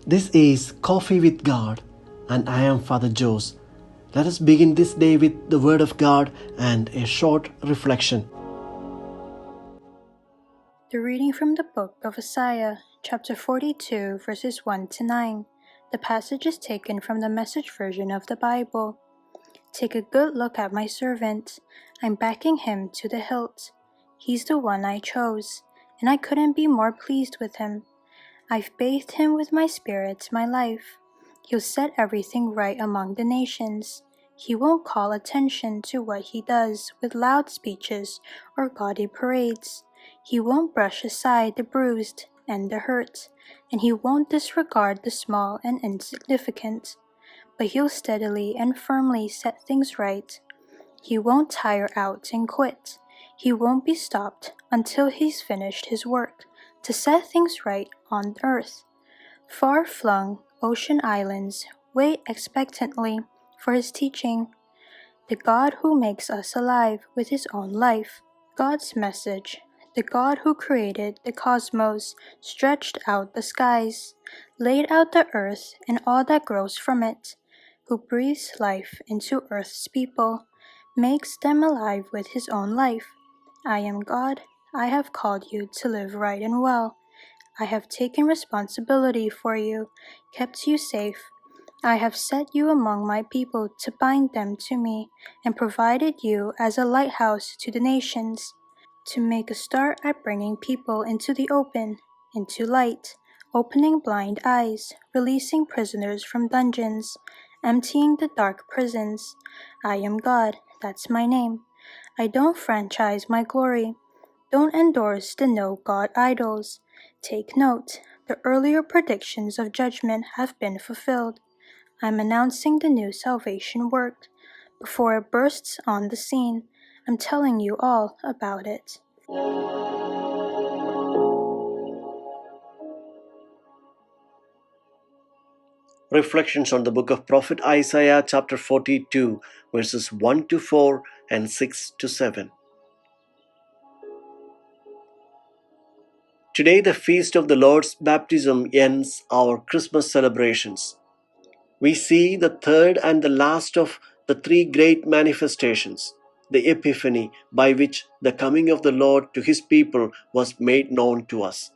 This is Coffee with God, and I am Father Jose. Let us begin this day with the Word of God and a short reflection. The reading from the book of Isaiah, chapter 42, verses 1 to 9. The passage is taken from the Message version of the Bible. Take a good look at my servant. I'm backing him to the hilt. He's the one I chose, and I couldn't be more pleased with him. I've bathed him with my spirit, my life. He'll set everything right among the nations. He won't call attention to what he does with loud speeches or gaudy parades. He won't brush aside the bruised and the hurt, and he won't disregard the small and insignificant. But he'll steadily and firmly set things right. He won't tire out and quit. He won't be stopped until he's finished his work to set things right on earth. Far-flung ocean islands wait expectantly for his teaching. The God who makes us alive with his own life. God's message. The God who created the cosmos, stretched out the skies, laid out the earth and all that grows from it, who breathes life into earth's people, makes them alive with his own life. I am God. I have called you to live right and well. I have taken responsibility for you, kept you safe. I have set you among my people to bind them to me, and provided you as a lighthouse to the nations, to make a start at bringing people into the open, into light, opening blind eyes, releasing prisoners from dungeons, emptying the dark prisons. I am God, that's my name. I don't franchise my glory. Don't endorse the no-God idols. Take note, the earlier predictions of judgment have been fulfilled. I'm announcing the new salvation work. Before it bursts on the scene, I'm telling you all about it. Reflections on the book of Prophet Isaiah, chapter 42, verses 1 to 4 and 6 to 7. Today, the feast of the Lord's baptism ends our Christmas celebrations. We see the third and the last of the three great manifestations, the Epiphany, by which the coming of the Lord to his people was made known to us.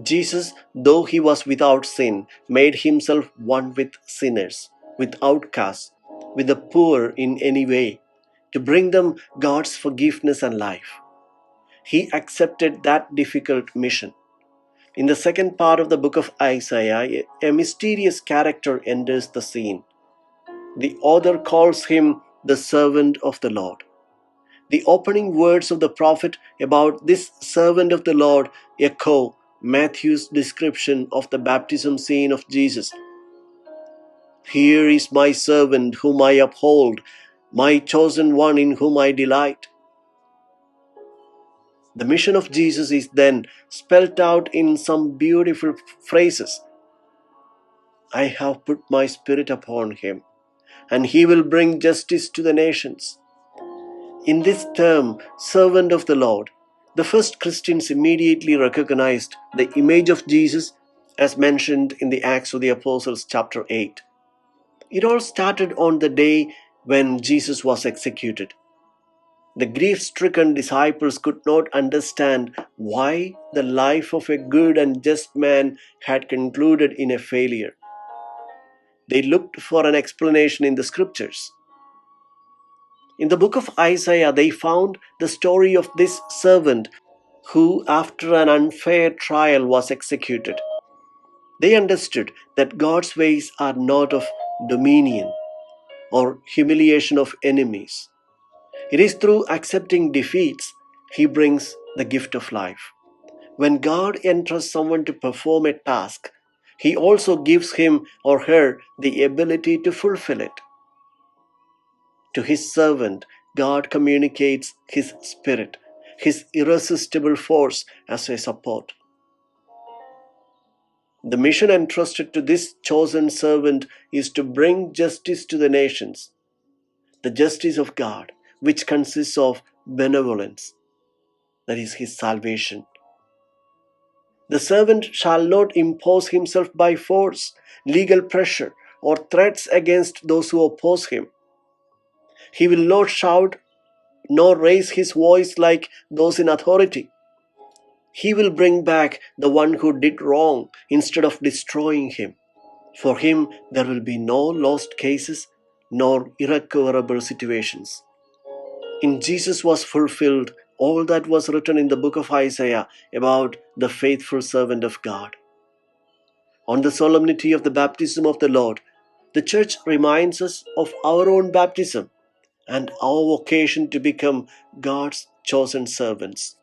Jesus, though he was without sin, made himself one with sinners, with outcasts, with the poor in any way, to bring them God's forgiveness and life. He accepted that difficult mission. In the second part of the book of Isaiah, a mysterious character enters the scene. The author calls him the servant of the Lord. The opening words of the prophet about this servant of the Lord echo Matthew's description of the baptism scene of Jesus. Here is my servant whom I uphold, my chosen one in whom I delight. The mission of Jesus is then spelt out in some beautiful phrases. I have put my spirit upon him, and he will bring justice to the nations. In this term, servant of the Lord, the first Christians immediately recognized the image of Jesus as mentioned in the Acts of the Apostles, chapter 8. It all started on the day when Jesus was executed. The grief-stricken disciples could not understand why the life of a good and just man had concluded in a failure. They looked for an explanation in the scriptures. In the book of Isaiah, they found the story of this servant who, after an unfair trial, was executed. They understood that God's ways are not of dominion or humiliation of enemies. It is through accepting defeats he brings the gift of life. When God entrusts someone to perform a task, he also gives him or her the ability to fulfill it. To his servant, God communicates his spirit, his irresistible force as a support. The mission entrusted to this chosen servant is to bring justice to the nations, the justice of God, which consists of benevolence, that is his salvation. The servant shall not impose himself by force, legal pressure, or threats against those who oppose him. He will not shout nor raise his voice like those in authority. He will bring back the one who did wrong instead of destroying him. For him, there will be no lost cases nor irrecoverable situations. In Jesus was fulfilled all that was written in the book of Isaiah about the faithful servant of God. On the solemnity of the baptism of the Lord, the church reminds us of our own baptism and our vocation to become God's chosen servants.